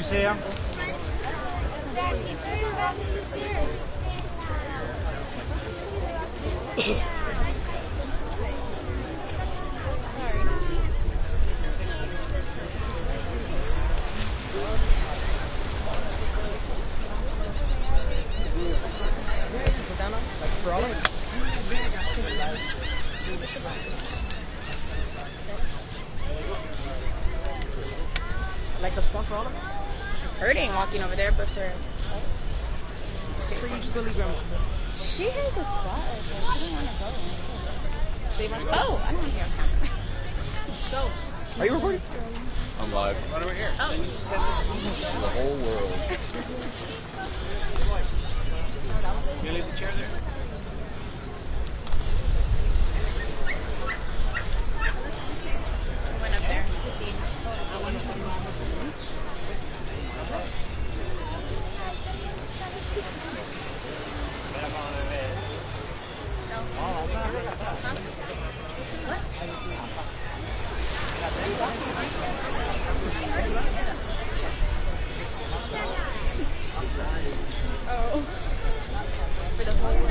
see him? Like the small roll-ups? Hurting walking over there, but for... So you just go leave grandma. She has a spot. She don't want to go. Save my spot. Oh, I don't want to hear a camera. Go. Are you recording? I'm live. Right over here. Oh, you just got To the whole world. You leave the chair there? went up there to see. Oh. For the whole world.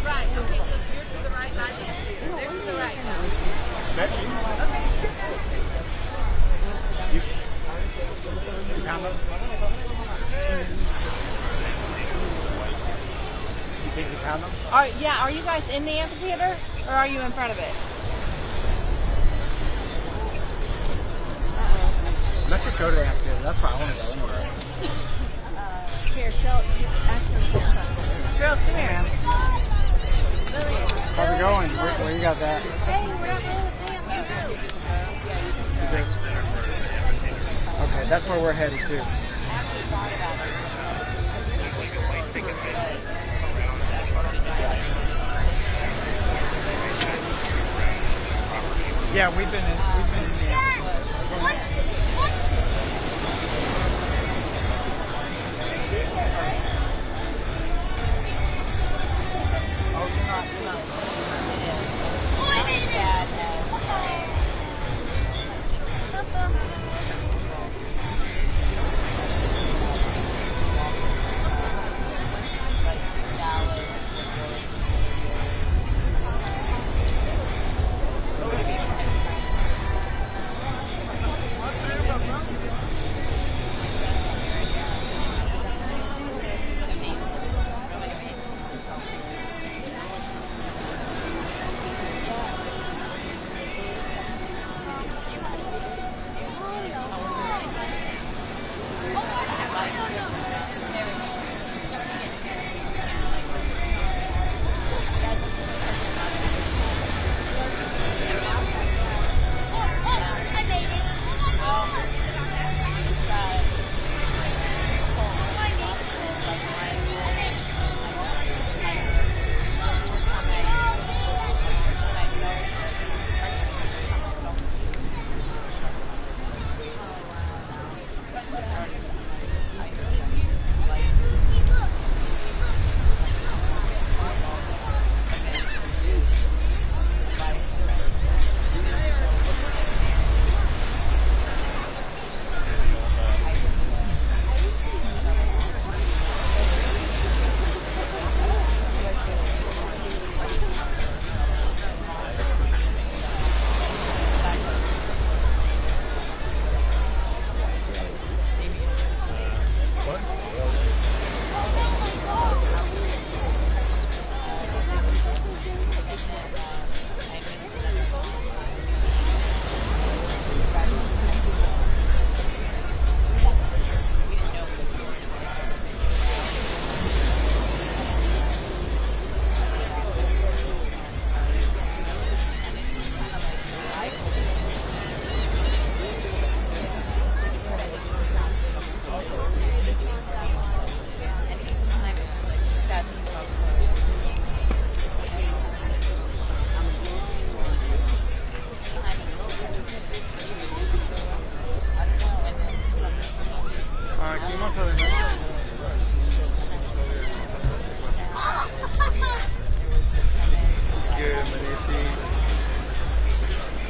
Right, okay, so you're to the right, not there. They're to the right now. Becky? Okay. You found them? You think you found them? Are you guys in the amphitheater or are you in front of it? Let's just go to the amphitheater. That's why I want to go anywhere. Here, show. Ask them to come. Girls, come here. How's it going? Where you got that? Hey, we're not going to Is it? Okay, that's where we're headed to. Yeah, we've been in the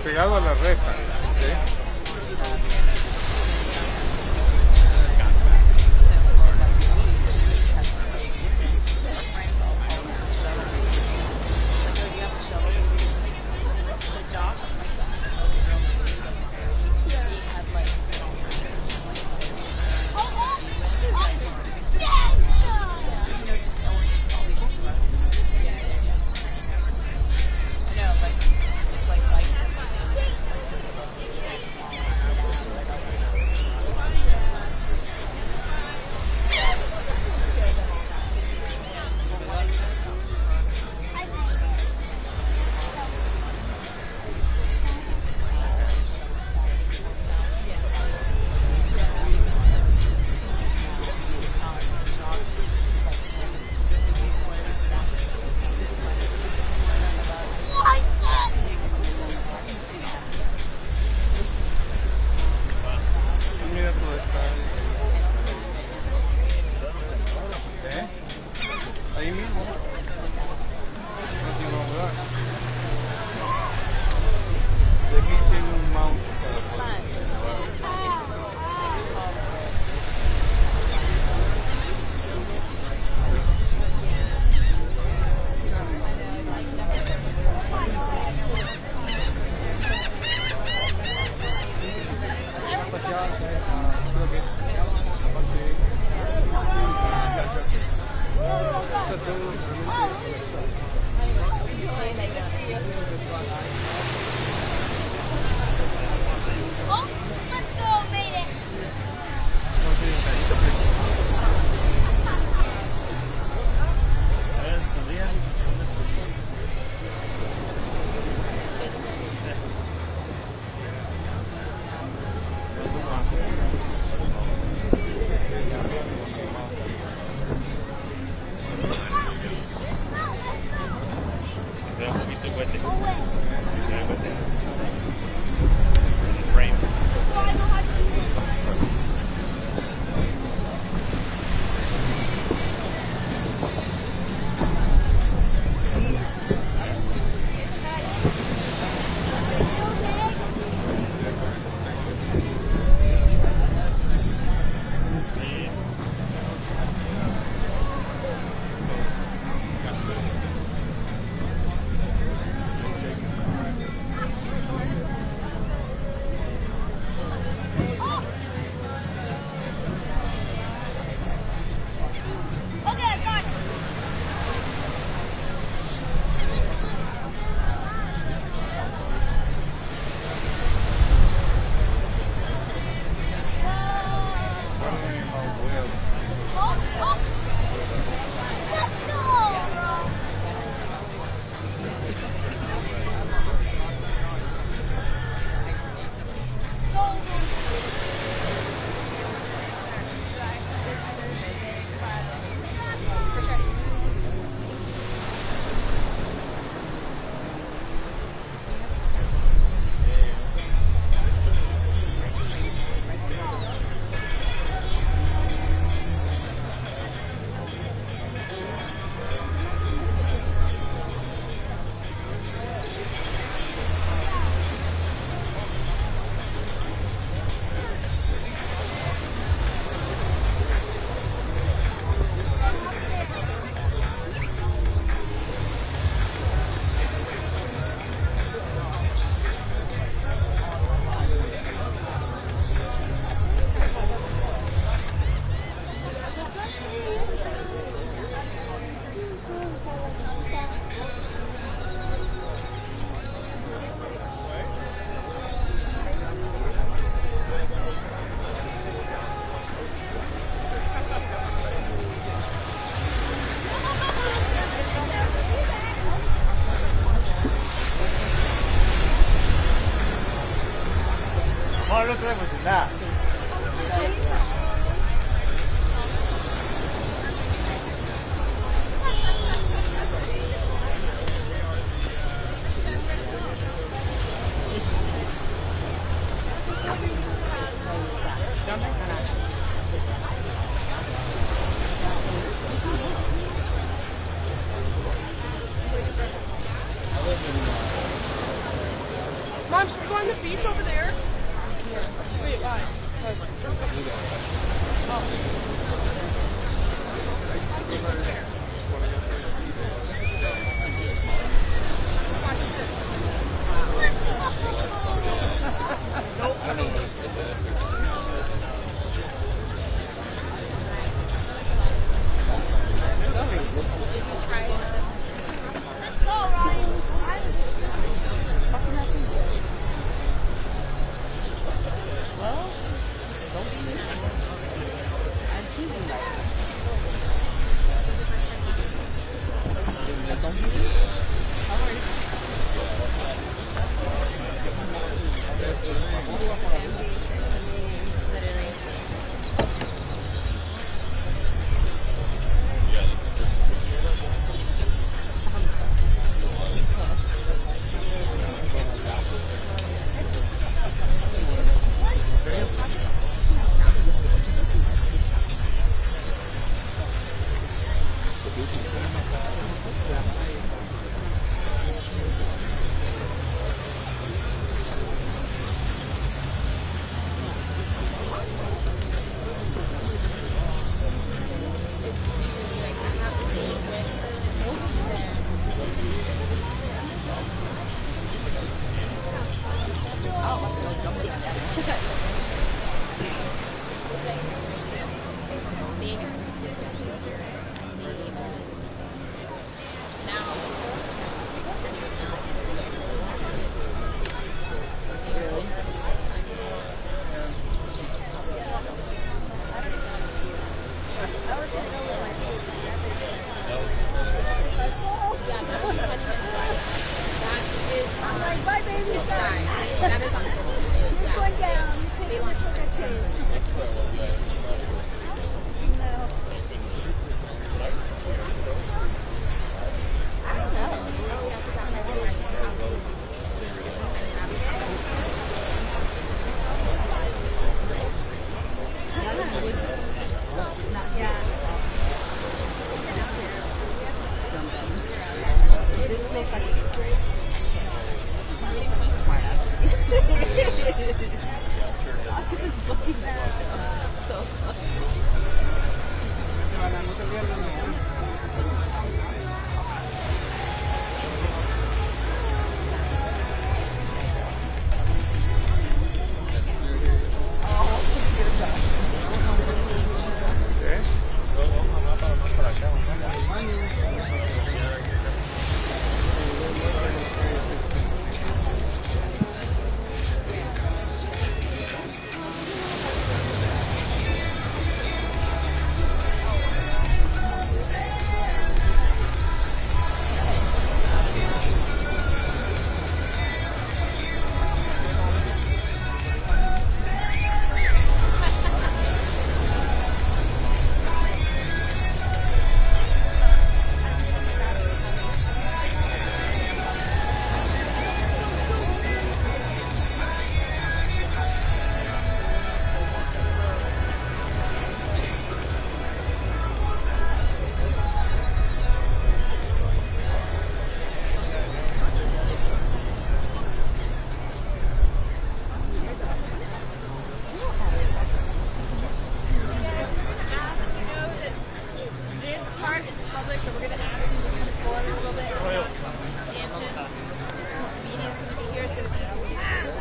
Pegado a la reja, ¿sí? Ahí mismo. No tiene lugar. De aquí tiene un mouse para Oh, let's go, made it. Okay, I got it. Oh, let's go. Oh, look at that. Mom, should we go on the beach over there? Wait, why?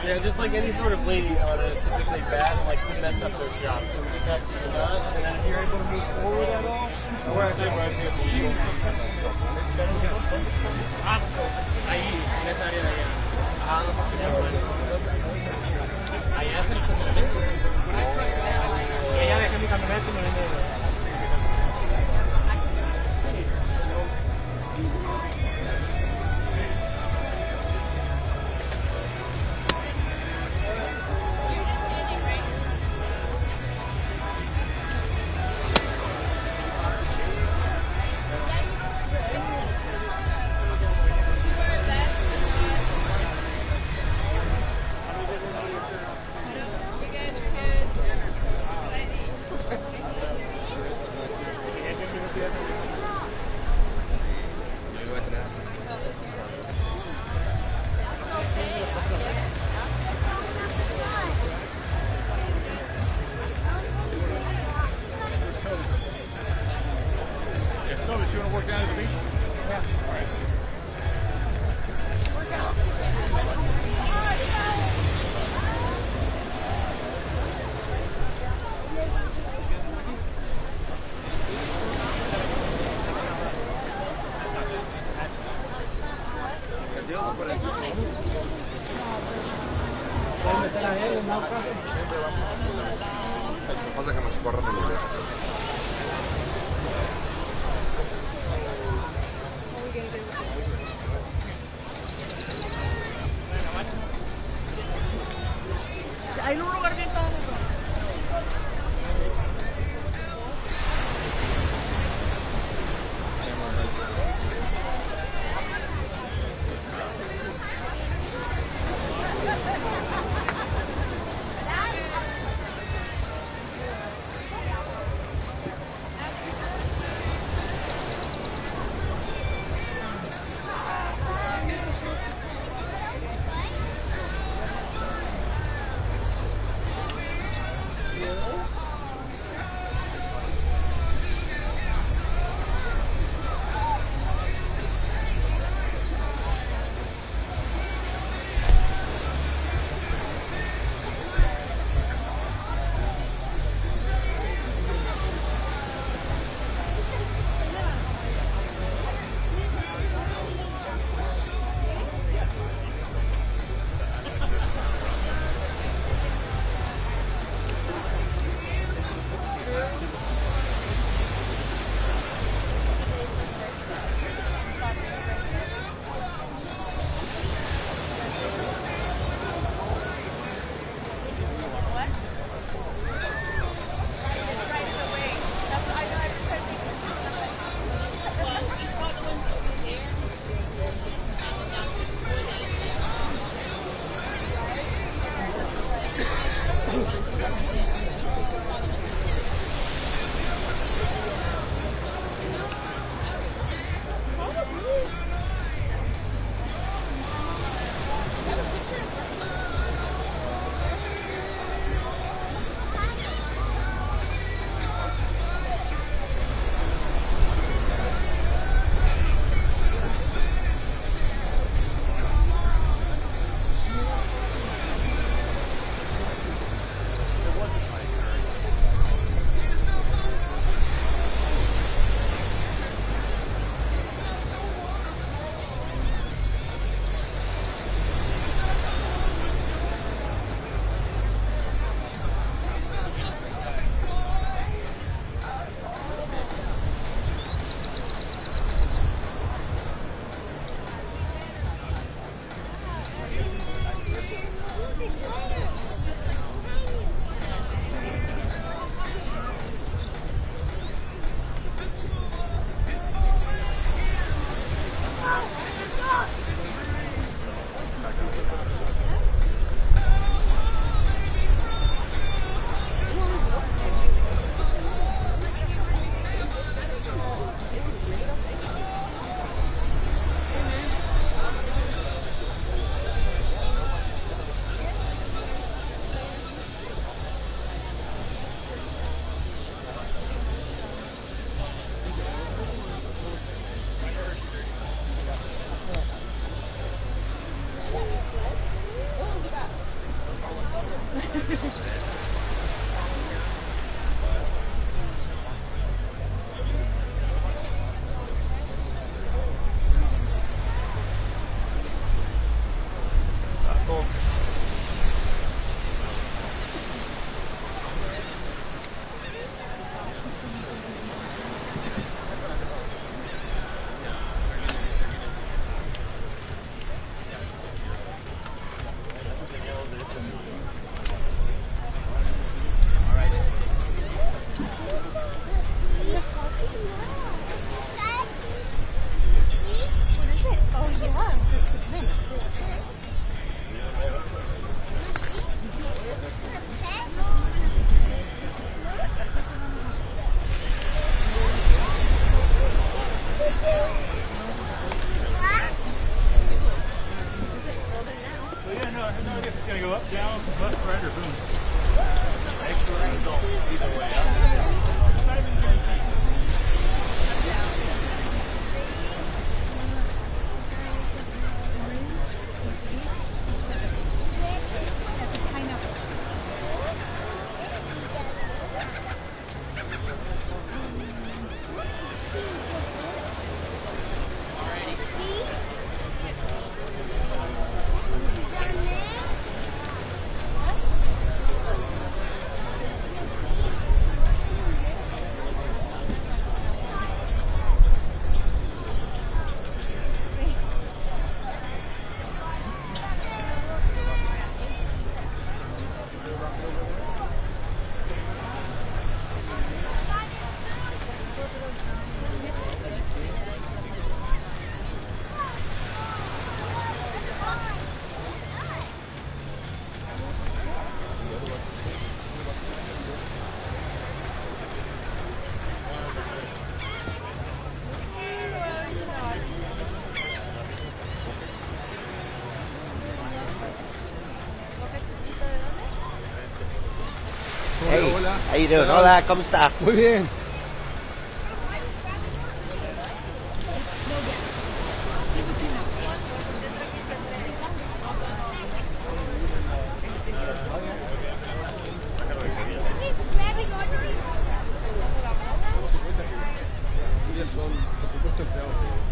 Yeah, just like any sort of lady on it, typically bad and like can mess up their job. So we just have to do that, and then if you're able to move forward at all, we're actually right here. Ahí, en esa área de allá. Allá es el estacionamiento. Y allá dejé mi camioneta y me vine de... Pasa que no se corre muy bien. Hay un lugar bien todo. Hola. How you doing? Hola, ¿cómo está? Muy bien. Son, por supuesto, empleados de...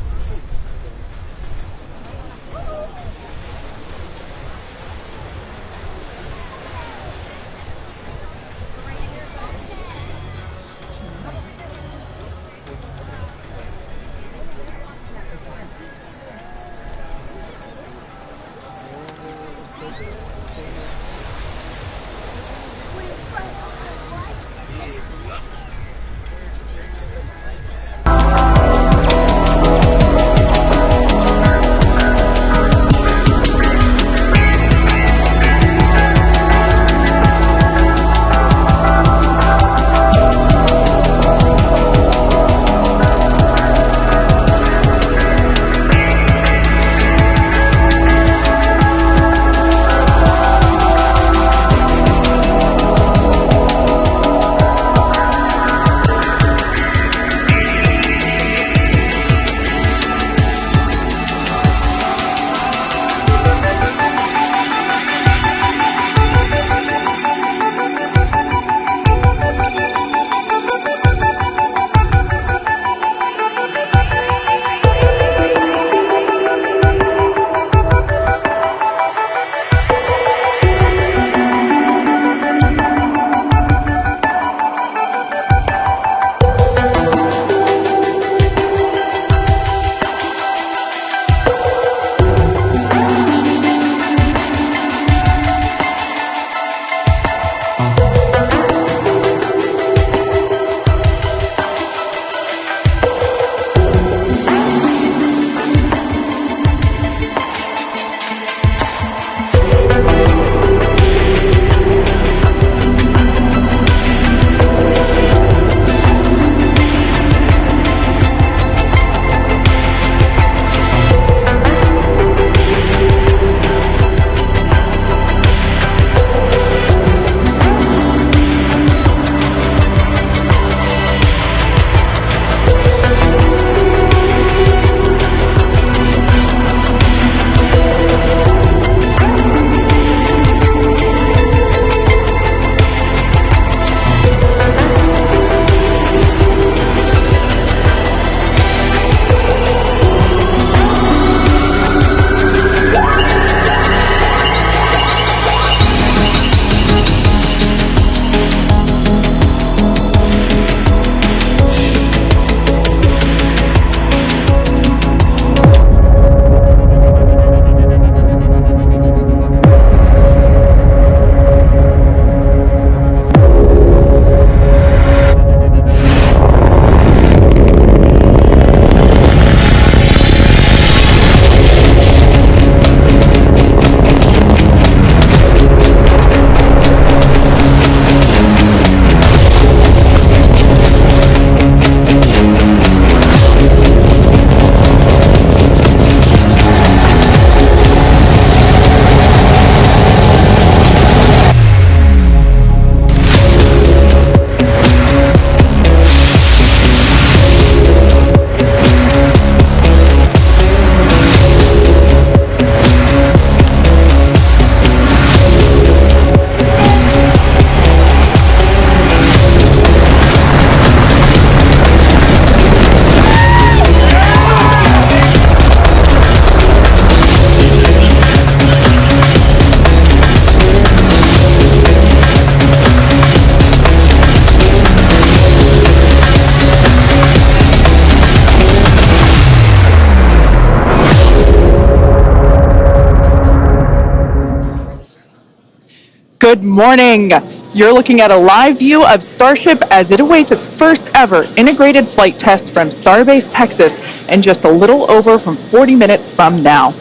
Good morning. You're looking at a live view of Starship as it awaits its first ever integrated flight test from Starbase, Texas, in just a little over 40 minutes from now.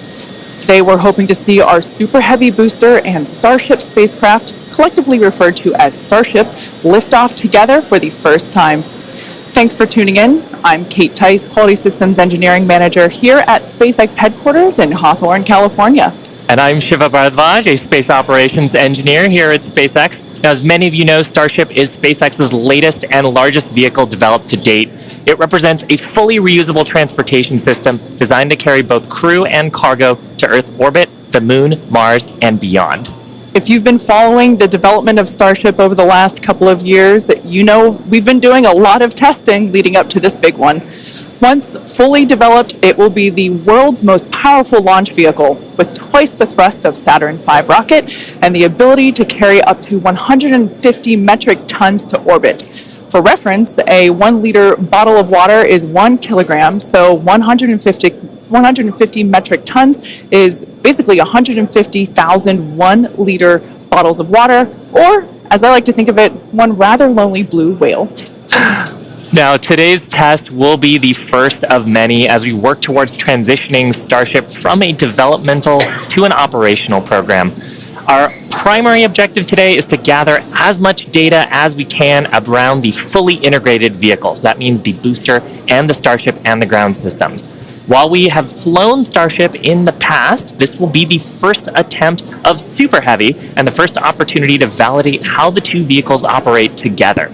Today we're hoping to see our Super Heavy booster and Starship spacecraft, collectively referred to as Starship, lift off together for the first time. Thanks for tuning in. I'm Kate Tice, Quality Systems Engineering Manager here at SpaceX headquarters in Hawthorne, California. And I'm Shiva Bharadwaj, a Space Operations Engineer here at SpaceX. Now, as many of you know, Starship is SpaceX's latest and largest vehicle developed to date. It represents a fully reusable transportation system designed to carry both crew and cargo to Earth orbit, the Moon, Mars, and beyond. If you've been following the development of Starship over the last couple of years, you know we've been doing a lot of testing leading up to this big one. Once fully developed, it will be the world's most powerful launch vehicle, with twice the thrust of Saturn V rocket and the ability to carry up to 150 metric tons to orbit. For reference, a 1-liter bottle of water is 1 kilogram, so 150 metric tons is basically 150,000 1-liter bottles of water, or, as I like to think of it, one rather lonely blue whale. Now, today's test will be the first of many as we work towards transitioning Starship from a developmental to an operational program. Our primary objective today is to gather as much data as we can around the fully integrated vehicles. That means the booster and the Starship and the ground systems. While we have flown Starship in the past, this will be the first attempt of Super Heavy and the first opportunity to validate how the two vehicles operate together.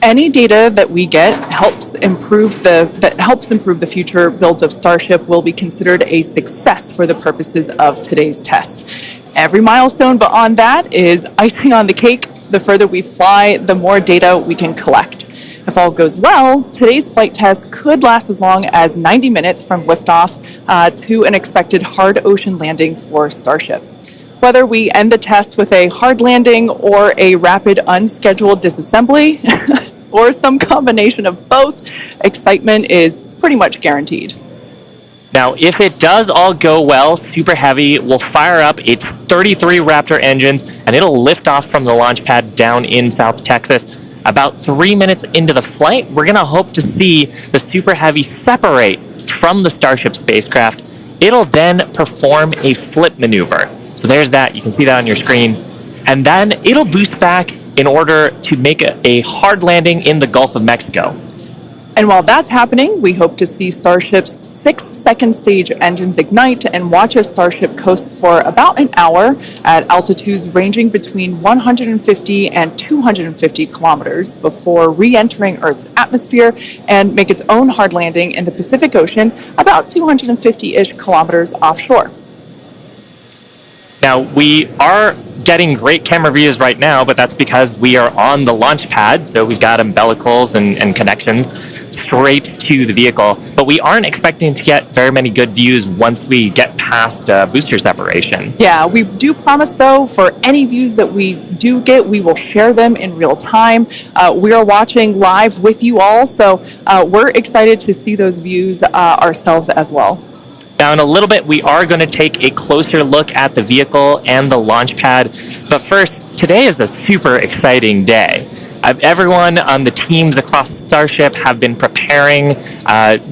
Any data that we get helps improve the future builds of Starship will be considered a success for the purposes of today's test. Every milestone beyond that is icing on the cake. The further we fly, the more data we can collect. If all goes well, today's flight test could last as long as 90 minutes from liftoff to an expected hard ocean landing for Starship. Whether we end the test with a hard landing or a rapid unscheduled disassembly, or some combination of both, excitement is pretty much guaranteed. Now, if it does all go well, Super Heavy will fire up its 33 Raptor engines and it'll lift off from the launch pad down in South Texas. About 3 minutes into the flight, we're going to hope to see the Super Heavy separate from the Starship spacecraft. It'll then perform a flip maneuver. So there's that. You can see that on your screen. And then it'll boost back in order to make a hard landing in the Gulf of Mexico. And while that's happening, we hope to see Starship's 6-second stage engines ignite and watch as Starship coasts for about an hour at altitudes ranging between 150 and 250 kilometers before re-entering Earth's atmosphere and make its own hard landing in the Pacific Ocean about 250-ish kilometers offshore. Now, we are getting great camera views right now, but that's because we are on the launch pad, so we've got umbilicals and connections straight to the vehicle, but we aren't expecting to get very many good views once we get past booster separation. Yeah, we do promise, though, for any views that we do get, we will share them in real time. We are watching live with you all, so we're excited to see those views ourselves as well. Now, in a little bit, we are going to take a closer look at the vehicle and the launch pad. But first, today is a super exciting day. Everyone on the teams across Starship have been preparing,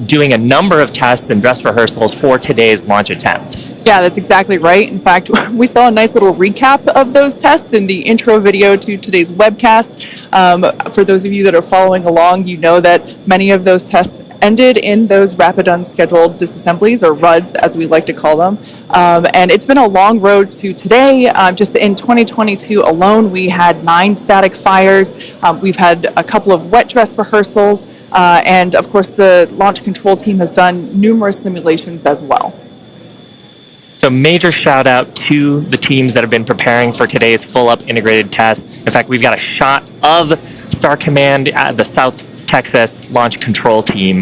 doing a number of tests and dress rehearsals for today's launch attempt. Yeah, that's exactly right. In fact, we saw a nice little recap of those tests in the intro video to today's webcast. For those of you that are following along, you know that many of those tests ended in those rapid unscheduled disassemblies, or RUDs as we like to call them. And it's been a long road to today. Just in 2022 alone, we had 9 static fires. We've had a couple of wet dress rehearsals. And of course, the launch control team has done numerous simulations as well. So major shout out to the teams that have been preparing for today's full up integrated test. In fact, we've got a shot of Star Command at the South Texas launch control team.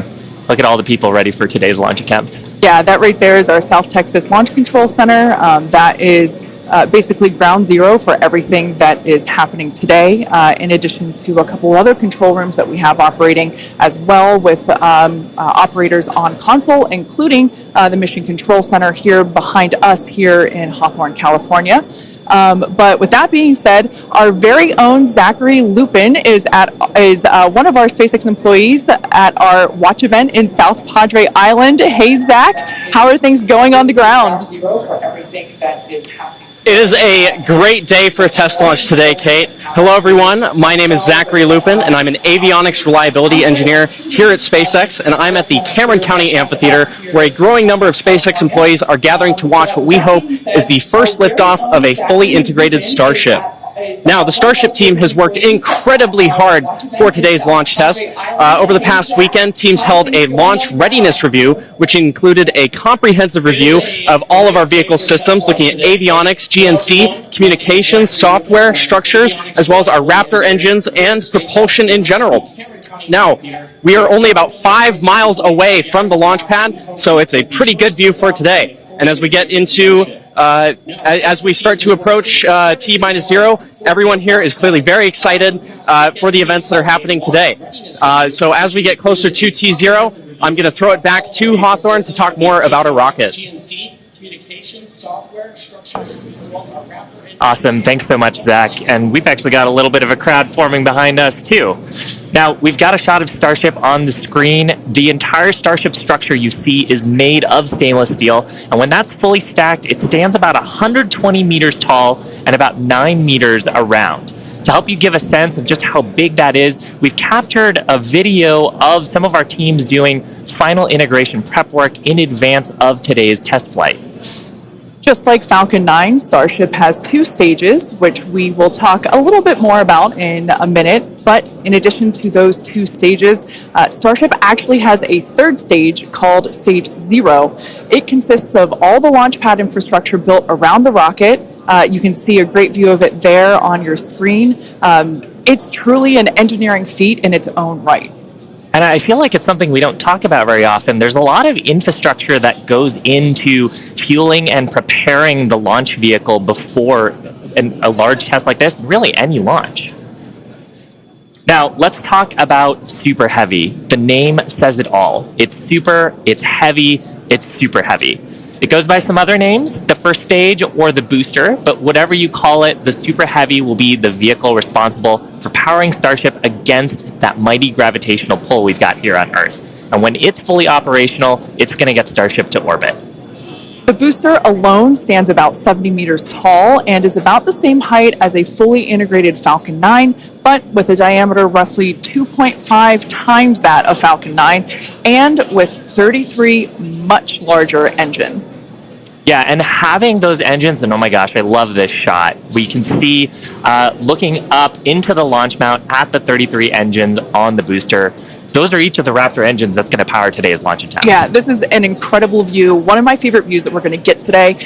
Look at all the people ready for today's launch attempt. Yeah, that right there is our South Texas Launch Control Center. That is basically ground zero for everything that is happening today, in addition to a couple other control rooms that we have operating as well with operators on console, including the Mission Control Center here behind us here in Hawthorne, California. But with that being said, our very own Zachary Lupin is one of our SpaceX employees at our watch event in South Padre Island. Hey, Zach, how are things going on the ground? For everything that is happening. It is a great day for a test launch today, Kate. Hello, everyone. My name is Zachary Lupin, and I'm an avionics reliability engineer here at SpaceX, and I'm at the Cameron County Amphitheater, where a growing number of SpaceX employees are gathering to watch what we hope is the first liftoff of a fully integrated Starship. Now, the Starship team has worked incredibly hard for today's launch test. Over the past weekend, teams held a launch readiness review, which included a comprehensive review of all of our vehicle systems, looking at avionics, GNC, communications, software, structures, as well as our Raptor engines and propulsion in general. Now, we are only about 5 miles away from the launch pad, so it's a pretty good view for today. And as we get into as we start to approach T-0, everyone here is clearly very excited for the events that are happening today. So as we get closer to T-0, I'm going to throw it back to Hawthorne to talk more about a rocket. Awesome. Thanks so much, Zach. And we've actually got a little bit of a crowd forming behind us, too. Now, we've got a shot of Starship on the screen. The entire Starship structure you see is made of stainless steel, and when that's fully stacked, it stands about 120 meters tall and about 9 meters around. To help you give a sense of just how big that is, we've captured a video of some of our teams doing final integration prep work in advance of today's test flight. Just like Falcon 9, Starship has 2 stages, which we will talk a little bit more about in a minute. But in addition to those 2 stages, Starship actually has a 3rd stage called Stage 0. It consists of all the launch pad infrastructure built around the rocket. You can see a great view of it there on your screen. It's truly an engineering feat in its own right. And I feel like it's something we don't talk about very often. There's a lot of infrastructure that goes into fueling and preparing the launch vehicle before a large test like this, really any launch. Now, let's talk about Super Heavy. The name says it all. It's super, it's heavy, it's super heavy. It goes by some other names, the first stage or the booster, but whatever you call it, the Super Heavy will be the vehicle responsible for powering Starship against that mighty gravitational pull we've got here on Earth. And when it's fully operational, it's going to get Starship to orbit. The booster alone stands about 70 meters tall and is about the same height as a fully integrated Falcon 9, but with a diameter roughly 2.5 times that of Falcon 9 and with 33 much larger engines. Yeah, and having those engines, and oh my gosh, I love this shot. We can see looking up into the launch mount at the 33 engines on the booster. Those are each of the Raptor engines that's going to power today's launch attempt. Yeah, this is an incredible view. One of my favorite views that we're going to get today.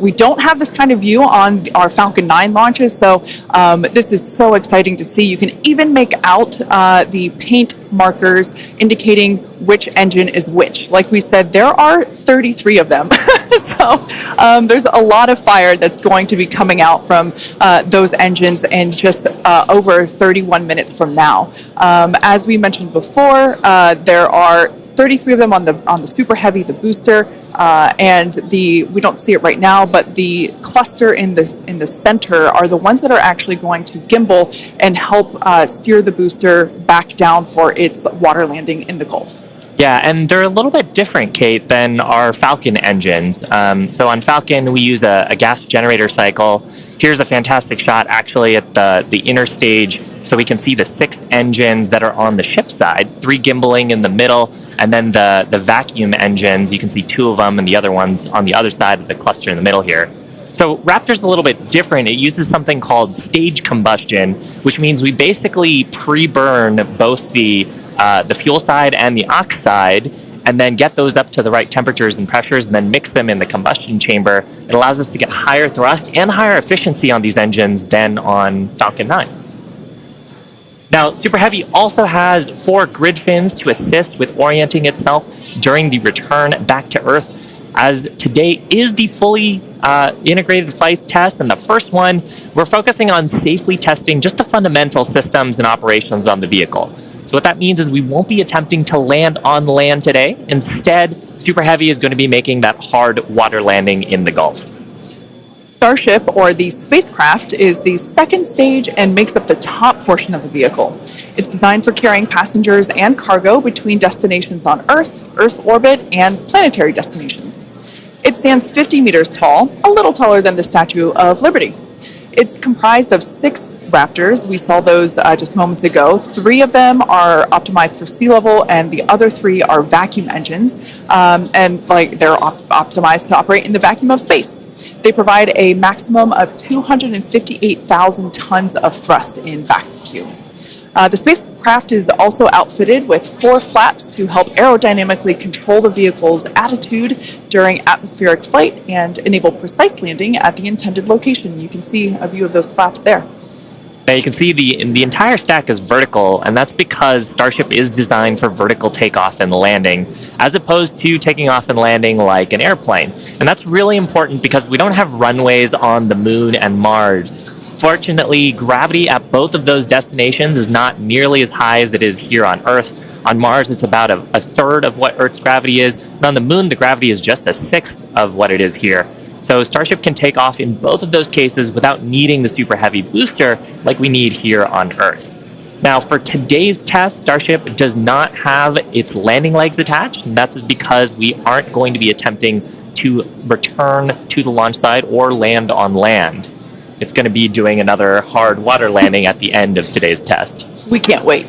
We don't have this kind of view on our Falcon 9 launches, so this is so exciting to see. You can even make out the paint markers indicating which engine is which. Like we said, there are 33 of them. So there's a lot of fire that's going to be coming out from those engines in just over 31 minutes from now. As we mentioned before, there are 33 of them on the Super Heavy, the booster, and we don't see it right now, but the cluster in the center are the ones that are actually going to gimbal and help steer the booster back down for its water landing in the Gulf. Yeah, and they're a little bit different, Kate, than our Falcon engines. So on Falcon, we use a gas generator cycle. Here's a fantastic shot, actually, at the inner stage, so we can see the 6 engines that are on the ship side, 3 gimbaling in the middle, and then the vacuum engines, you can see 2 of them, and the other ones on the other side of the cluster in the middle here. So Raptor's a little bit different. It uses something called stage combustion, which means we basically pre-burn both the fuel side and the aux side, and then get those up to the right temperatures and pressures, and then mix them in the combustion chamber. It allows us to get higher thrust and higher efficiency on these engines than on Falcon 9. Now, Super Heavy also has 4 grid fins to assist with orienting itself during the return back to Earth, as today is the fully integrated flight test, and the first one, we're focusing on safely testing just the fundamental systems and operations on the vehicle. So what that means is we won't be attempting to land on land today. Instead, Super Heavy is going to be making that hard water landing in the Gulf. Starship, or the spacecraft, is the 2nd stage and makes up the top portion of the vehicle. It's designed for carrying passengers and cargo between destinations on Earth, Earth orbit, and planetary destinations. It stands 50 meters tall, a little taller than the Statue of Liberty. It's comprised of 6 Raptors. We saw those just moments ago. 3 of them are optimized for sea level, and the other 3 are vacuum engines, and they're optimized to operate in the vacuum of space. They provide a maximum of 258,000 tons of thrust in vacuum. The spacecraft is also outfitted with 4 flaps to help aerodynamically control the vehicle's attitude during atmospheric flight and enable precise landing at the intended location. You can see a view of those flaps there. Now you can see the entire stack is vertical, and that's because Starship is designed for vertical takeoff and landing, as opposed to taking off and landing like an airplane. And that's really important because we don't have runways on the Moon and Mars. Fortunately, gravity at both of those destinations is not nearly as high as it is here on Earth. On Mars, it's about a third of what Earth's gravity is, and on the Moon, the gravity is just a sixth of what it is here. So Starship can take off in both of those cases without needing the super heavy booster like we need here on Earth. Now, for today's test, Starship does not have its landing legs attached, and that's because we aren't going to be attempting to return to the launch site or land on land. It's going to be doing another hard water landing at the end of today's test. We can't wait.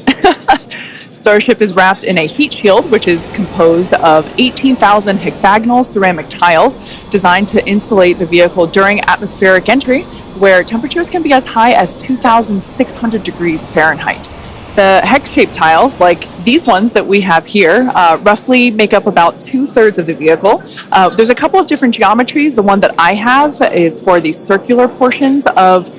Starship is wrapped in a heat shield, which is composed of 18,000 hexagonal ceramic tiles designed to insulate the vehicle during atmospheric entry, where temperatures can be as high as 2,600 degrees Fahrenheit. The hex-shaped tiles, like these ones that we have here, roughly make up about 2/3 of the vehicle. There's a couple of different geometries. The one that I have is for the circular portions of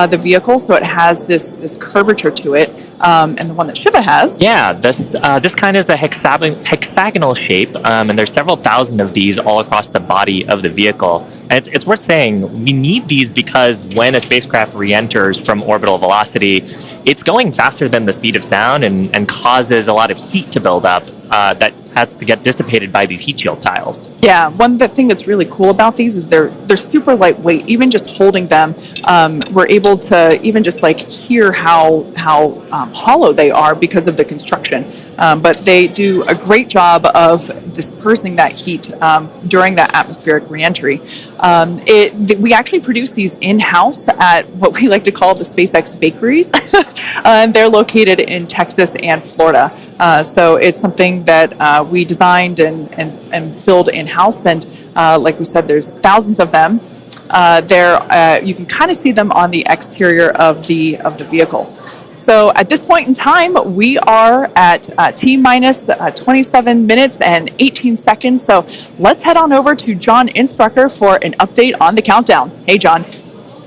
the vehicle, so it has this curvature to it, and the one that Shiva has. Yeah, this kind is a hexagonal shape, and there's several thousand of these all across the body of the vehicle. And it's worth saying we need these because when a spacecraft re-enters from orbital velocity, it's going faster than the speed of sound and causes a lot of heat to build up that has to get dissipated by these heat shield tiles. Yeah, one thing that's really cool about these is they're super lightweight. Even just holding them, we're able to even just like hear how hollow they are because of the construction. But they do a great job of dispersing that heat during that atmospheric reentry. We actually produce these in-house at what we like to call the SpaceX bakeries, and they're located in Texas and Florida. So it's something that we designed and build in-house, and like we said, there's thousands of them. You can kind of see them on the exterior of the vehicle. So at this point in time, we are at T-minus 27 minutes and 18 seconds. So let's head on over to John Innsbrucker for an update on the countdown. Hey, John.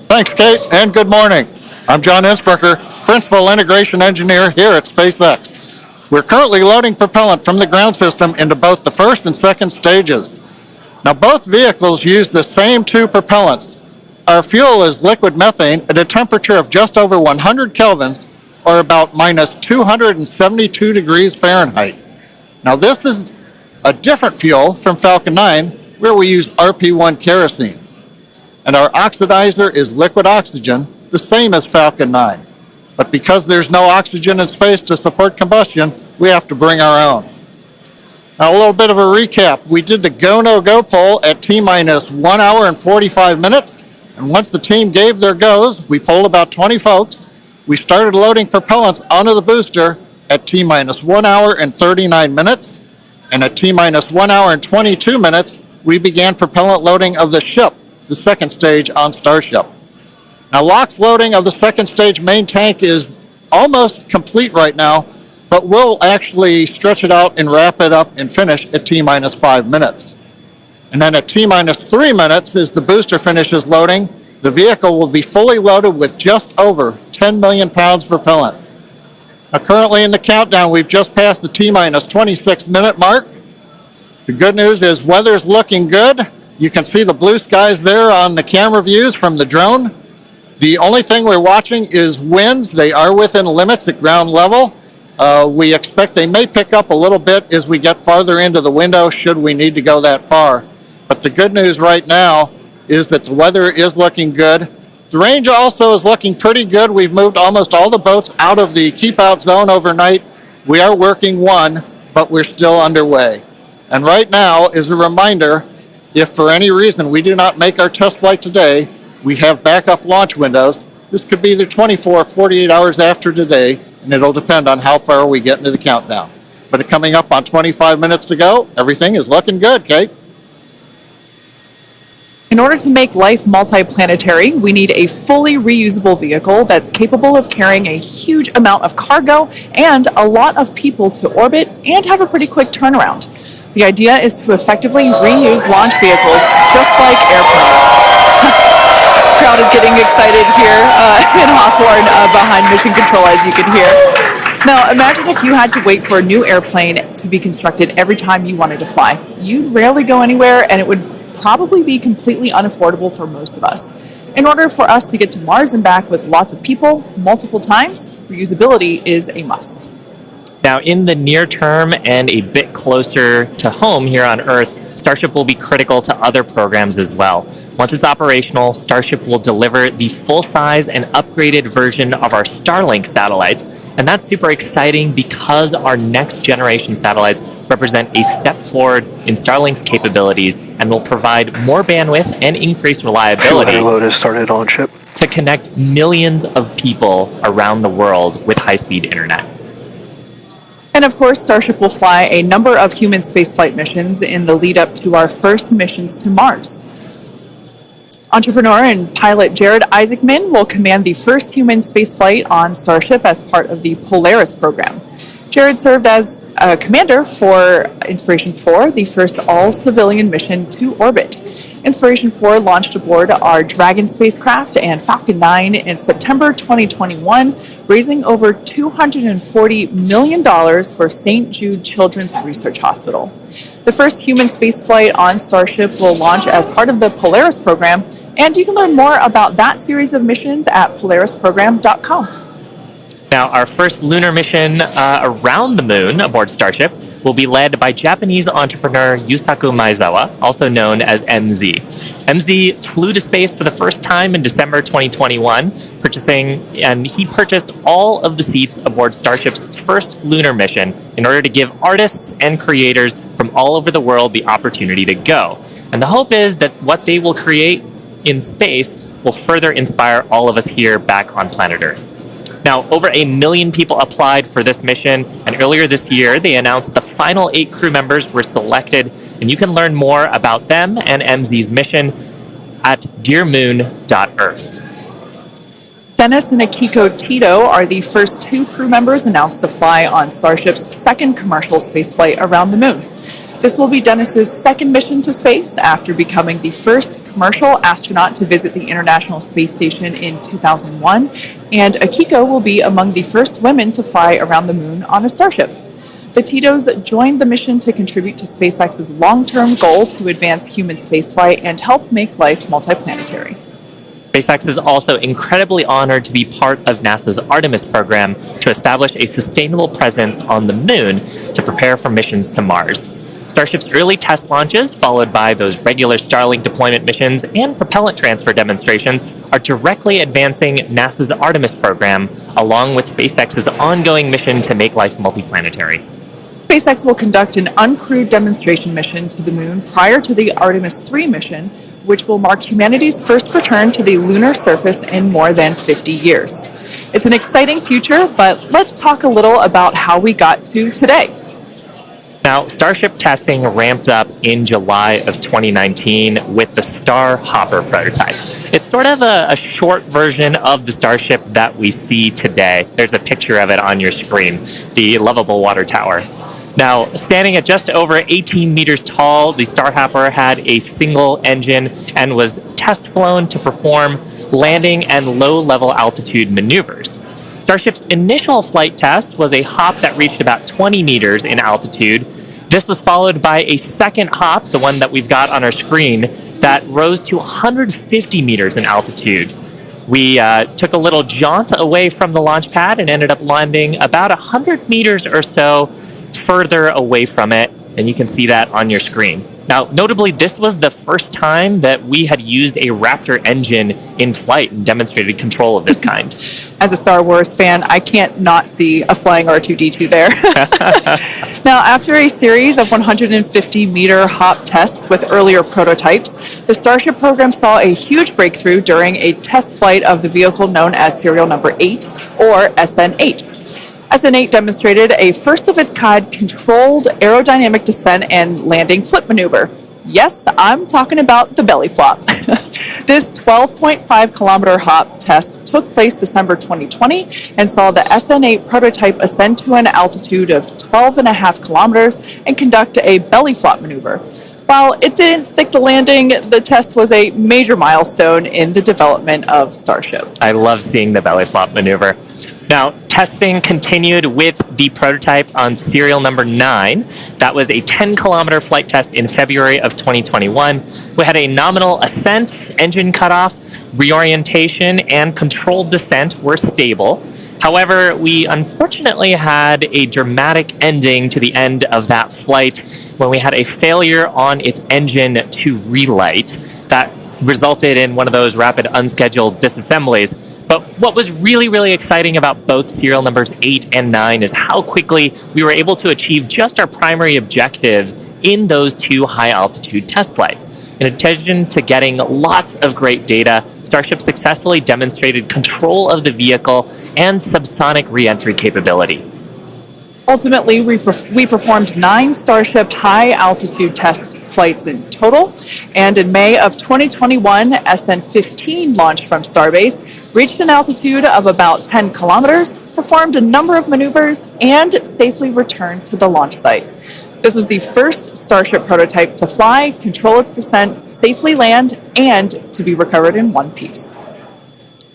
Thanks, Kate, and good morning. I'm John Innsbrucker, Principal Integration Engineer here at SpaceX. We're currently loading propellant from the ground system into both the first and second stages. Now, both vehicles use the same 2 propellants. Our fuel is liquid methane at a temperature of just over 100 kelvins, or about minus 272 degrees Fahrenheit. Now, this is a different fuel from Falcon 9, where we use RP1 kerosene. And our oxidizer is liquid oxygen, the same as Falcon 9. But because there's no oxygen in space to support combustion, we have to bring our own. Now, a little bit of a recap. We did the go, no go poll at T-minus 1 hour and 45 minutes. And once the team gave their goes, we polled about 20 folks. We started loading propellants onto the booster at T-minus 1 hour and 39 minutes. And at T-minus 1 hour and 22 minutes, we began propellant loading of the ship, the second stage on Starship. Now, LOX loading of the second stage main tank is almost complete right now, but we'll actually stretch it out and wrap it up and finish at T-minus 5 minutes. And then at T-minus 3 minutes, as the booster finishes loading, the vehicle will be fully loaded with just over 10 million pounds propellant. Now, currently in the countdown, we've just passed the T-minus 26 minute mark. The good news is weather's looking good. You can see the blue skies there on the camera views from the drone. The only thing we're watching is winds. They are within limits at ground level. We expect they may pick up a little bit as we get farther into the window should we need to go that far. But the good news right now is that the weather is looking good. The range also is looking pretty good. We've moved almost all the boats out of the keep-out zone overnight. We are working one, but we're still underway. And right now, as a reminder, if for any reason we do not make our test flight today, We have backup launch windows. This could be either 24 or 48 hours after today, and it'll depend on how far we get into the countdown. But coming up on 25 minutes to go, everything is looking good, Kate. In order to make life multiplanetary, we need a fully reusable vehicle that's capable of carrying a huge amount of cargo and a lot of people to orbit and have a pretty quick turnaround. The idea is to effectively reuse launch vehicles just like airplanes. Crowd is getting excited here in Hawthorne behind Mission Control, as you can hear. Now, imagine if you had to wait for a new airplane to be constructed every time you wanted to fly. You'd rarely go anywhere, and it would probably be completely unaffordable for most of us. In order for us to get to Mars and back with lots of people, multiple times, reusability is a must. Now, in the near term and a bit closer to home here on Earth, Starship will be critical to other programs as well. Once it's operational, Starship will deliver the full-size and upgraded version of our Starlink satellites. And that's super exciting because our next generation satellites represent a step forward in Starlink's capabilities and will provide more bandwidth and increased reliability to connect millions of people around the world with high-speed internet. And of course, Starship will fly a number of human spaceflight missions in the lead up to our first missions to Mars. Entrepreneur and pilot Jared Isaacman will command the first human spaceflight on Starship as part of the Polaris program. Jared served as a commander for Inspiration 4, the first all-civilian mission to orbit. Inspiration 4 launched aboard our Dragon spacecraft and Falcon 9 in September 2021, raising over $240 million for St. Jude Children's Research Hospital. The first human spaceflight on Starship will launch as part of the Polaris program, and you can learn more about that series of missions at polarisprogram.com. Now, our first lunar mission around the moon aboard Starship will be led by Japanese entrepreneur Yusaku Maezawa, also known as MZ. MZ flew to space for the first time in December 2021, he purchased all of the seats aboard Starship's first lunar mission in order to give artists and creators from all over the world the opportunity to go. And the hope is that what they will create in space will further inspire all of us here back on planet Earth. Now, over 1 million people applied for this mission, and earlier this year, they announced the final 8 crew members were selected, and you can learn more about them and MZ's mission at dearmoon.earth. Dennis and Akiko Tito are the first 2 crew members announced to fly on Starship's second commercial spaceflight around the moon. This will be Dennis's second mission to space after becoming the first commercial astronaut to visit the International Space Station in 2001, and Akiko will be among the first women to fly around the moon on a Starship. The Titos joined the mission to contribute to SpaceX's long-term goal to advance human spaceflight and help make life multiplanetary. SpaceX is also incredibly honored to be part of NASA's Artemis program to establish a sustainable presence on the moon to prepare for missions to Mars. Starship's early test launches, followed by those regular Starlink deployment missions and propellant transfer demonstrations, are directly advancing NASA's Artemis program, along with SpaceX's ongoing mission to make life multiplanetary. SpaceX will conduct an uncrewed demonstration mission to the moon prior to the Artemis 3 mission, which will mark humanity's first return to the lunar surface in more than 50 years. It's an exciting future, but let's talk a little about how we got to today. Now, Starship testing ramped up in July of 2019 with the Star Hopper prototype. It's sort of a short version of the Starship that we see today. There's a picture of it on your screen, the lovable water tower. Now, standing at just over 18 meters tall, the Star Hopper had a single engine and was test flown to perform landing and low-level altitude maneuvers. Starship's initial flight test was a hop that reached about 20 meters in altitude. This was followed by a second hop, the one that we've got on our screen, that rose to 150 meters in altitude. We took a little jaunt away from the launch pad and ended up landing about 100 meters or so further away from it, and you can see that on your screen. Now, notably, this was the first time that we had used a Raptor engine in flight and demonstrated control of this kind. As a Star Wars fan, I can't not see a flying R2-D2 there. Now, after a series of 150-meter hop tests with earlier prototypes, the Starship program saw a huge breakthrough during a test flight of the vehicle known as serial number 8, or SN8. SN8 demonstrated a first-of-its-kind controlled aerodynamic descent and landing flip maneuver. Yes, I'm talking about the belly flop. This 12.5-kilometer hop test took place December 2020 and saw the SN8 prototype ascend to an altitude of 12.5 kilometers and conduct a belly flop maneuver. While it didn't stick the landing, the test was a major milestone in the development of Starship. I love seeing the belly flop maneuver. Now, testing continued with the prototype on serial number 9. That was a 10-kilometer flight test in February of 2021. We had a nominal ascent, engine cutoff, reorientation, and controlled descent were stable. However, we unfortunately had a dramatic ending to the end of that flight when we had a failure on its engine to relight. That resulted in one of those rapid unscheduled disassemblies. But what was really, really exciting about both serial numbers 8 and 9 is how quickly we were able to achieve just our primary objectives in those 2 high-altitude test flights. In addition to getting lots of great data, Starship successfully demonstrated control of the vehicle and subsonic re-entry capability. Ultimately, we performed 9 Starship high-altitude test flights in total, and in May of 2021, SN15 launched from Starbase, reached an altitude of about 10 kilometers, performed a number of maneuvers, and safely returned to the launch site. This was the first Starship prototype to fly, control its descent, safely land, and to be recovered in one piece.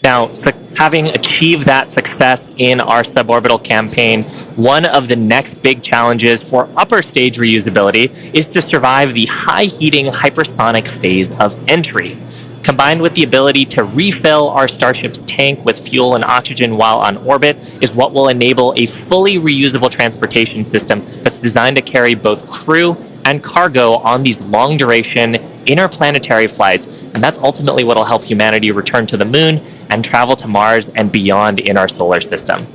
Now, having achieved that success in our suborbital campaign, one of the next big challenges for upper stage reusability is to survive the high heating hypersonic phase of entry. Combined with the ability to refill our Starship's tank with fuel and oxygen while on orbit is what will enable a fully reusable transportation system that's designed to carry both crew and cargo on these long-duration interplanetary flights, and that's ultimately what will help humanity return to the moon and travel to Mars and beyond in our solar system.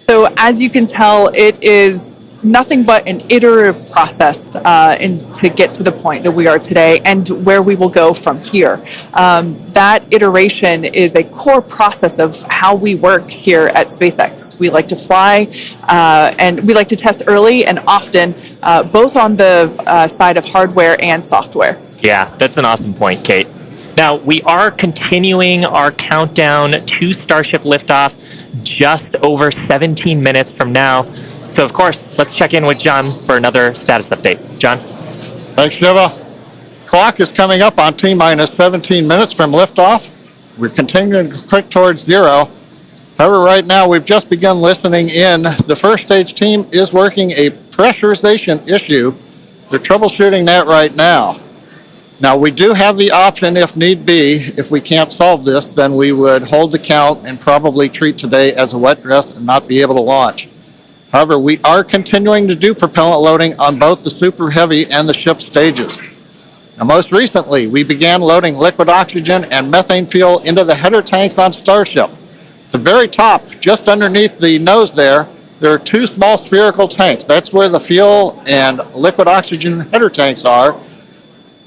So as you can tell, it is nothing but an iterative process to get to the point that we are today and where we will go from here. That iteration is a core process of how we work here at SpaceX. We like to fly and we like to test early and often, both on the side of hardware and software. Yeah, that's an awesome point, Kate. Now, we are continuing our countdown to Starship liftoff just over 17 minutes from now. So, of course, let's check in with John for another status update. John? Thanks, Shiva. Clock is coming up on T-minus 17 minutes from liftoff. We're continuing to click towards 0. However, right now we've just begun listening in. The first stage team is working a pressurization issue. They're troubleshooting that right now. Now, we do have the option, if need be, if we can't solve this, then we would hold the count and probably treat today as a wet dress and not be able to launch. However, we are continuing to do propellant loading on both the Super Heavy and the ship stages. Now, most recently, we began loading liquid oxygen and methane fuel into the header tanks on Starship. At the very top, just underneath the nose there are 2 small spherical tanks. That's where the fuel and liquid oxygen header tanks are.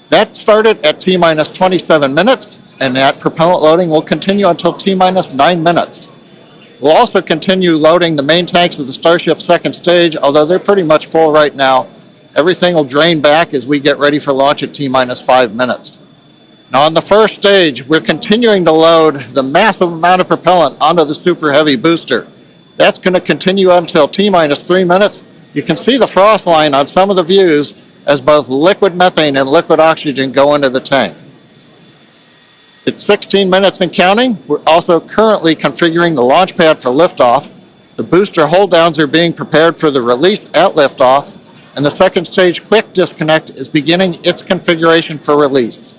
That started at T-minus 27 minutes, and that propellant loading will continue until T-minus 9 minutes. We'll also continue loading the main tanks of the Starship second stage, although they're pretty much full right now. Everything will drain back as we get ready for launch at T-minus 5 minutes. Now, on the first stage, we're continuing to load the massive amount of propellant onto the Super Heavy booster. That's going to continue until T-minus 3 minutes. You can see the frost line on some of the views as both liquid methane and liquid oxygen go into the tank. It's 16 minutes and counting. We're also currently configuring the launch pad for liftoff. The booster hold downs are being prepared for the release at liftoff, and the second stage quick disconnect is beginning its configuration for release.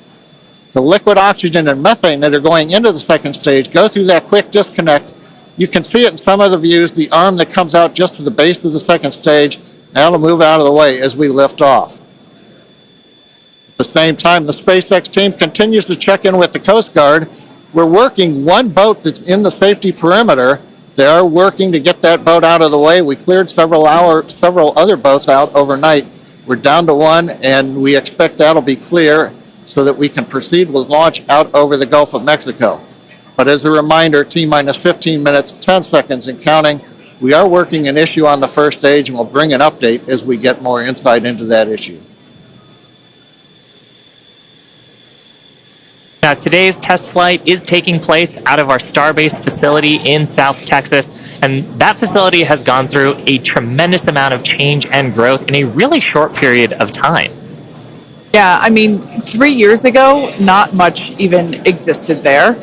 The liquid oxygen and methane that are going into the second stage go through that quick disconnect. You can see it in some of the views, the arm that comes out just to the base of the second stage. Now it'll move out of the way as we lift off. At the same time, the SpaceX team continues to check in with the Coast Guard. We're working one boat that's in the safety perimeter. They are working to get that boat out of the way. We cleared several other boats out overnight. We're down to one, and we expect that'll be clear so that we can proceed with launch out over the Gulf of Mexico. But as a reminder, T-minus 15 minutes, 10 seconds and counting. We are working an issue on the first stage, and we'll bring an update as we get more insight into that issue. Now, today's test flight is taking place out of our Starbase facility in South Texas, and that facility has gone through a tremendous amount of change and growth in a really short period of time. Yeah, I mean, 3 years ago, not much even existed there.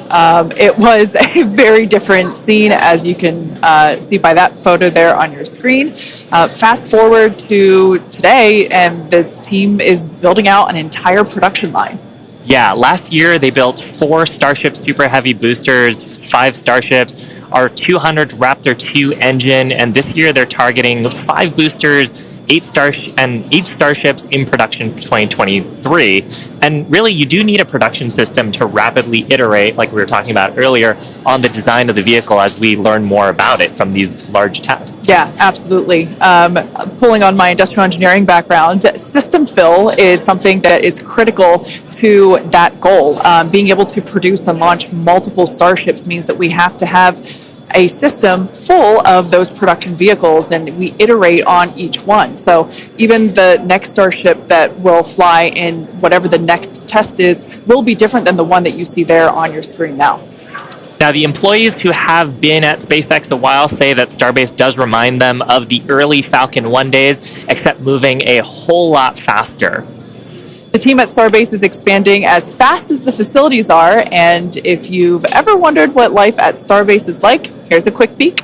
It was a very different scene, as you can see by that photo there on your screen. Fast forward to today, and the team is building out an entire production line. Yeah, last year they built 4 Starship Super Heavy boosters, 5 Starships, our 200 Raptor 2 engine, and this year they're targeting 5 boosters, 8 Starships in production for 2023. And really, you do need a production system to rapidly iterate, like we were talking about earlier, on the design of the vehicle as we learn more about it from these large tests. Yeah, absolutely. Pulling on my industrial engineering background, system fill is something that is critical to that goal. Being able to produce and launch multiple Starships means that we have to have a system full of those production vehicles, and we iterate on each one. So even the next Starship that will fly in whatever the next test is will be different than the one that you see there on your screen now. Now, the employees who have been at SpaceX a while say that Starbase does remind them of the early Falcon 1 days, except moving a whole lot faster. The team at Starbase is expanding as fast as the facilities are, and if you've ever wondered what life at Starbase is like, here's a quick peek.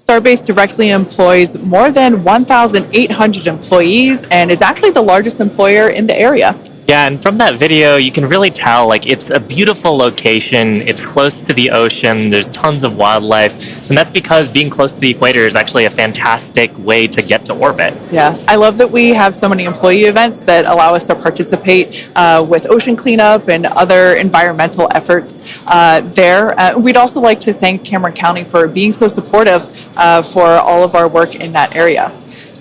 Starbase directly employs more than 1,800 employees and is actually the largest employer in the area. Yeah, and from that video, you can really tell, like, it's a beautiful location. It's close to the ocean. There's tons of wildlife. And that's because being close to the equator is actually a fantastic way to get to orbit. Yeah, I love that we have so many employee events that allow us to participate with ocean cleanup and other environmental efforts there. We'd also like to thank Cameron County for being so supportive for all of our work in that area.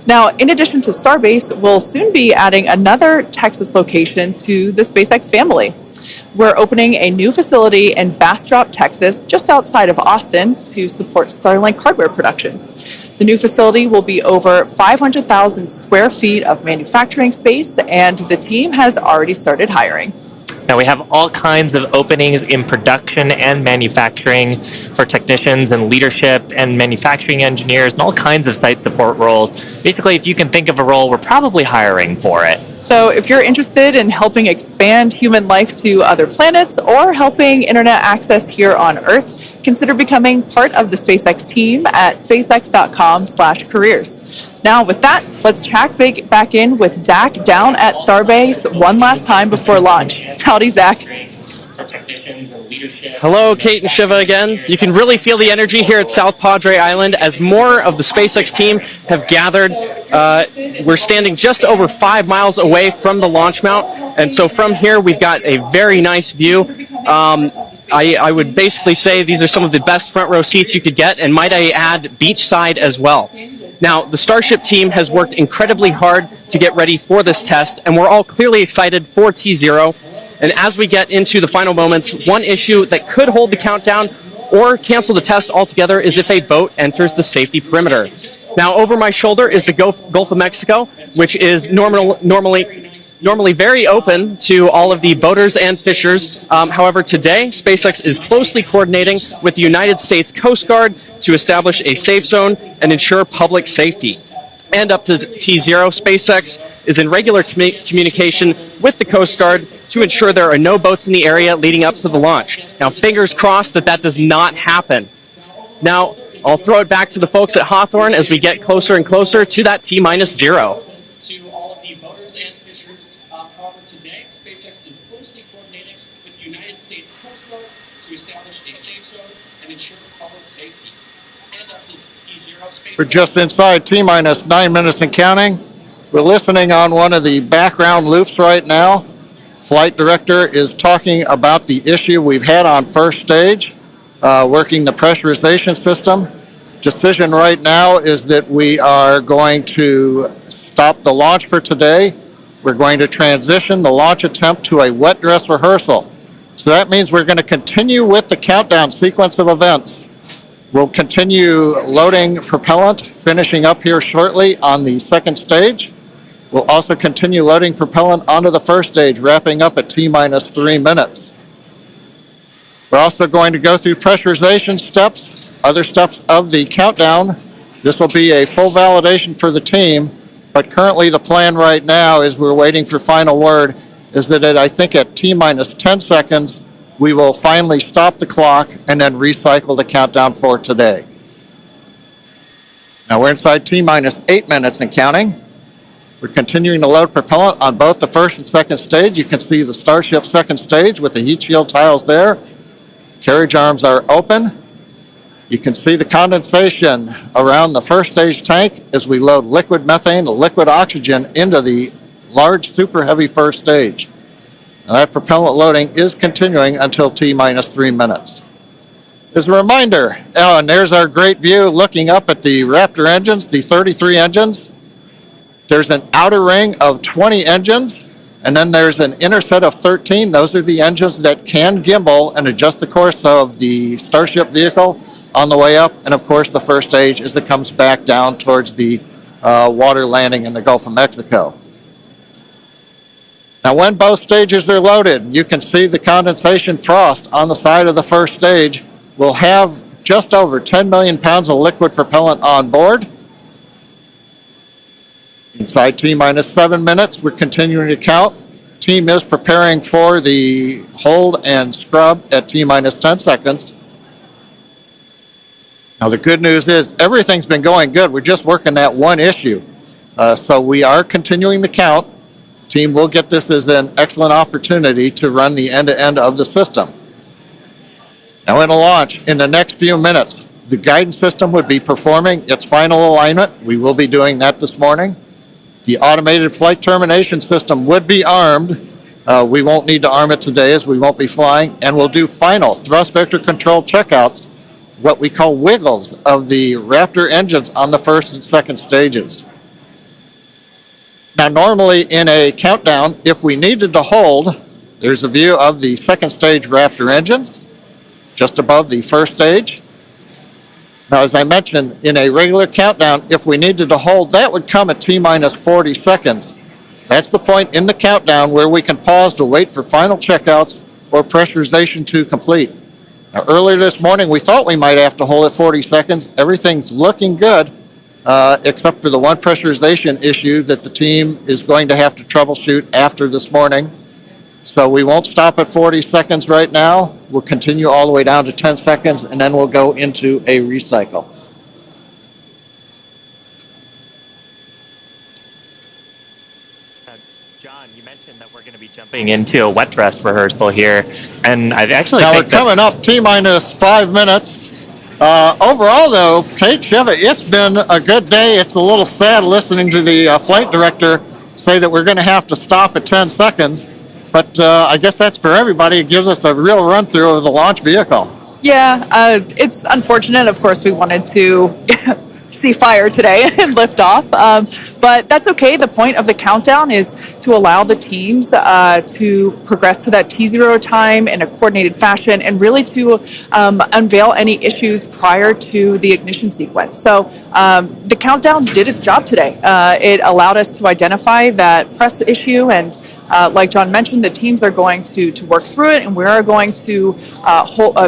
Now, in addition to Starbase, we'll soon be adding another Texas location to the SpaceX family. We're opening a new facility in Bastrop, Texas, just outside of Austin, to support Starlink hardware production. The new facility will be over 500,000 square feet of manufacturing space, and the team has already started hiring. Now, we have all kinds of openings in production and manufacturing for technicians and leadership and manufacturing engineers and all kinds of site support roles. Basically, if you can think of a role, we're probably hiring for it. So if you're interested in helping expand human life to other planets or helping internet access here on Earth, consider becoming part of the SpaceX team at spacex.com/careers. Now, with that, let's check back in with Zach down at Starbase one last time before launch. Howdy, Zach. Hello, Kate and Shiva again. You can really feel the energy here at South Padre Island as more of the SpaceX team have gathered. We're standing just over 5 miles away from the launch mount, and so from here we've got a very nice view. I would basically say these are some of the best front row seats you could get, and might I add, beachside as well. Now, the Starship team has worked incredibly hard to get ready for this test, and we're all clearly excited for T0. And as we get into the final moments, one issue that could hold the countdown or cancel the test altogether is if a boat enters the safety perimeter. Now, over my shoulder is the Gulf of Mexico, which is normally very open to all of the boaters and fishers. However, today, SpaceX is closely coordinating with the United States Coast Guard to establish a safe zone and ensure public safety. And up to T0, SpaceX is in regular communication with the Coast Guard to ensure there are no boats in the area leading up to the launch. Now, fingers crossed that does not happen. Now, I'll throw it back to the folks at Hawthorne as we get closer and closer to that T-0. To all of the boaters and fishers, however, today, SpaceX is closely coordinating with the United States Coast Guard to establish a safe zone and ensure public safety. And up to T0, SpaceX. We're just inside T-9 minutes and counting. We're listening on one of the background loops right now. Flight director is talking about the issue we've had on first stage, working the pressurization system. Decision right now is that we are going to stop the launch for today. We're going to transition the launch attempt to a wet dress rehearsal. So that means we're going to continue with the countdown sequence of events. We'll continue loading propellant, finishing up here shortly on the second stage. We'll also continue loading propellant onto the first stage, wrapping up at T-3 minutes. We're also going to go through pressurization steps, other steps of the countdown. This will be a full validation for the team, but currently the plan right now is we're waiting for final word, is that I think at T-10 seconds, we will finally stop the clock and then recycle the countdown for today. Now we're inside T-8 minutes and counting. We're continuing to load propellant on both the first and second stage. You can see the Starship second stage with the heat shield tiles there. Carriage arms are open. You can see the condensation around the first stage tank as we load liquid methane, liquid oxygen into the large super heavy first stage. Now that propellant loading is continuing until T-3 minutes. As a reminder, and there's our great view looking up at the Raptor engines, the 33 engines. There's an outer ring of 20 engines, and then there's an inner set of 13. Those are the engines that can gimbal and adjust the course of the Starship vehicle on the way up. And of course, the first stage as it comes back down towards the water landing in the Gulf of Mexico. Now, when both stages are loaded, you can see the condensation frost on the side of the first stage. We'll have just over 10 million pounds of liquid propellant on board. Inside T-7 minutes, we're continuing to count. Team is preparing for the hold and scrub at T-10 seconds. Now, the good news is everything's been going good. We're just working that one issue. So we are continuing to count. Team will get this as an excellent opportunity to run the end-to-end of the system. Now, in a launch, in the next few minutes, the guidance system would be performing its final alignment. We will be doing that this morning. The automated flight termination system would be armed. We won't need to arm it today as we won't be flying. And we'll do final thrust vector control checkouts, what we call wiggles of the Raptor engines on the first and second stages. Now, normally in a countdown, if we needed to hold, there's a view of the second stage Raptor engines just above the first stage. Now, as I mentioned, in a regular countdown, if we needed to hold, that would come at T-40 seconds. That's the point in the countdown where we can pause to wait for final checkouts or pressurization to complete. Now, earlier this morning, we thought we might have to hold at 40 seconds. Everything's looking good, except for the one pressurization issue that the team is going to have to troubleshoot after this morning. So we won't stop at 40 seconds right now. We'll continue all the way down to 10 seconds, and then we'll go into a recycle. John, you mentioned that we're going to be jumping into a wet dress rehearsal here, and I actually now think we're coming up T-minus 5 minutes. Overall, though, Kate Shiva, it's been a good day. It's a little sad listening to the flight director say that we're going to have to stop at 10 seconds, but I guess that's for everybody. It gives us a real run-through of the launch vehicle. Yeah, it's unfortunate. Of course, we wanted to see fire today and lift off, but that's okay. The point of the countdown is to allow the teams to progress to that T0 time in a coordinated fashion and really to unveil any issues prior to the ignition sequence. So the countdown did its job today. It allowed us to identify that press issue, and like John mentioned, the teams are going to work through it, and we are going to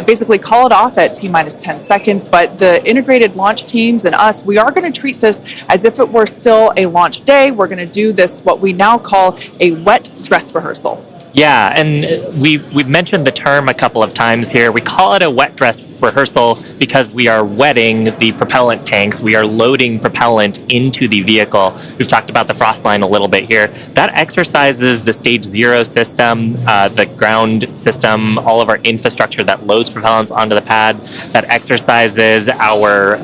basically call it off at T-minus 10 seconds. But the integrated launch teams and us, we are going to treat this as if it were still a launch day. We're going to do this, what we now call a wet dress rehearsal. Yeah, and we've mentioned the term a couple of times here. We call it a wet dress rehearsal because we are wetting the propellant tanks. We are loading propellant into the vehicle. We've talked about the frost line a little bit here. That exercises the stage 0 system, the ground system, all of our infrastructure that loads propellants onto the pad. That exercises our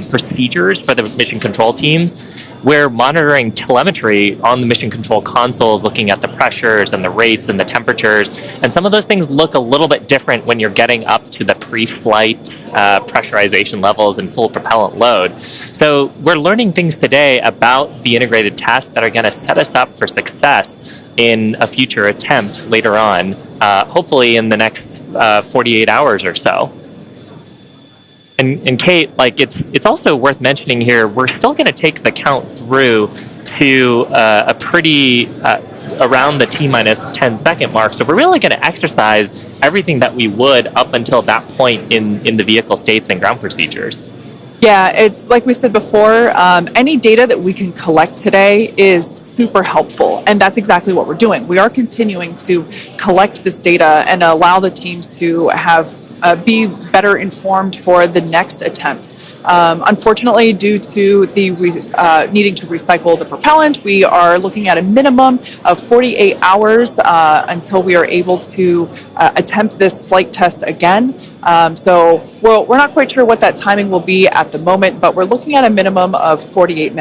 procedures for the mission control teams. We're monitoring telemetry on the mission control consoles, looking at the pressures and the rates and the temperatures. And some of those things look a little bit different when you're getting up to the pre-flight pressurization levels and full propellant load. So we're learning things today about the integrated tests that are going to set us up for success in a future attempt later on, hopefully in the next 48 hours or so. And Kate, like it's also worth mentioning here, we're still going to take the count through to a pretty around the T-minus 10 second mark. So we're really going to exercise everything that we would up until that point in the vehicle states and ground procedures. Yeah, it's like we said before, any data that we can collect today is super helpful, and that's exactly what we're doing. We are continuing to collect this data and allow the teams to have be better informed for the next attempt. Unfortunately, due to the needing to recycle the propellant, we are looking at a minimum of 48 hours until we are able to attempt this flight test again. So we're not quite sure what that timing will be at the moment, but we're looking at a minimum of 48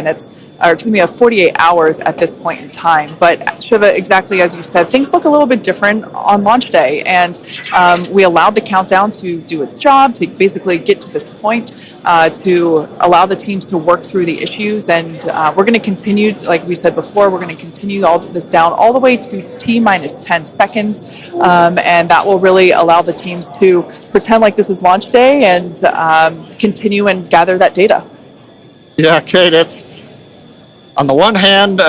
hours at this point in time. But Shiva, exactly as you said, things look a little bit different on launch day, and we allowed the countdown to do its job, to basically get to this point, to allow the teams to work through the issues, and we're going to continue, like we said before, we're going to continue all this down all the way to T-minus 10 seconds, and that will really allow the teams to pretend like this is launch day and continue and gather that data. Yeah, Kate, it's on the one hand,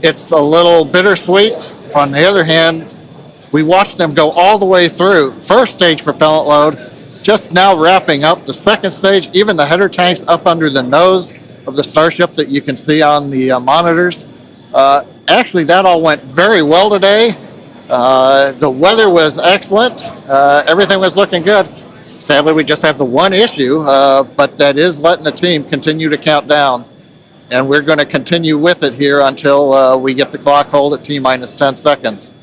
it's a little bittersweet. On the other hand, we watched them go all the way through. First stage propellant load, just now wrapping up. The second stage, even the header tanks up under the nose of the Starship that you can see on the monitors. Actually, that all went very well today. The weather was excellent. Everything was looking good. Sadly, we just have the one issue, but that is letting the team continue to count down. And we're going to continue with it here until we get the clock hold at T-minus 10 seconds.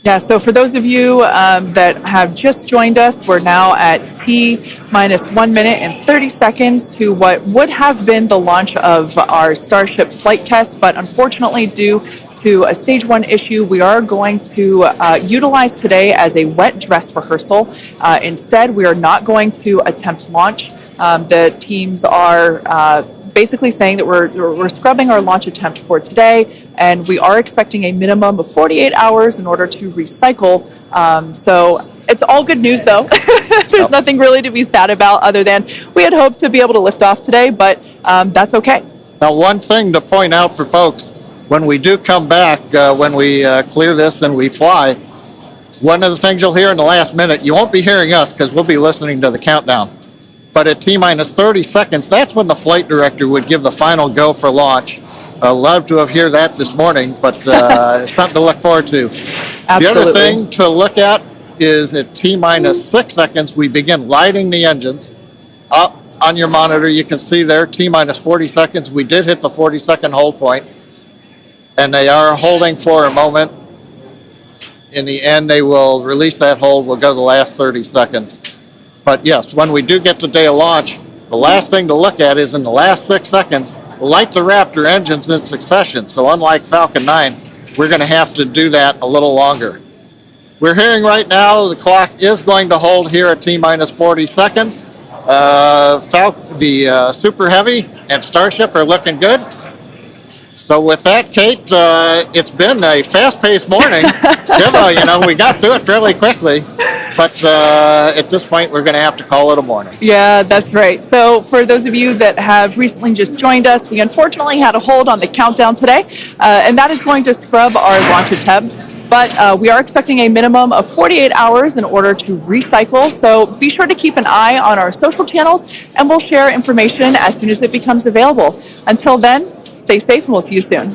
Yeah, so for those of you that have just joined us, we're now at T-minus 1 minute and 30 seconds to what would have been the launch of our Starship flight test, but unfortunately due to a stage 1 issue, we are going to utilize today as a wet dress rehearsal. Instead, we are not going to attempt launch. The teams are basically saying that we're scrubbing our launch attempt for today, and we are expecting a minimum of 48 hours in order to recycle. So it's all good news, though. There's nothing really to be sad about other than we had hoped to be able to lift off today, but that's okay. Now, one thing to point out for folks, when we do come back, when we clear this and we fly, one of the things you'll hear in the last minute, you won't be hearing us because we'll be listening to the countdown. But at T-minus 30 seconds, that's when the flight director would give the final go for launch. Love to have heard that this morning, but it's something to look forward to. Absolutely. The other thing to look at is at T-minus 6 seconds, we begin lighting the engines. Up on your monitor, you can see there, T-minus 40 seconds. We did hit the 40-second hold point, and they are holding for a moment. In the end, they will release that hold. We'll go to the last 30 seconds. But yes, when we do get to day of launch, the last thing to look at is in the last 6 seconds, light the Raptor engines in succession. So unlike Falcon 9, we're going to have to do that a little longer. We're hearing right now the clock is going to hold here at T-minus 40 seconds. The Super Heavy and Starship are looking good. So with that, Kate, it's been a fast-paced morning. We got through it fairly quickly. But at this point, we're going to have to call it a morning. Yeah, that's right. So for those of you that have recently just joined us, we unfortunately had a hold on the countdown today, and that is going to scrub our launch attempts. But we are expecting a minimum of 48 hours in order to recycle. So be sure to keep an eye on our social channels, and we'll share information as soon as it becomes available. Until then, stay safe, and we'll see you soon.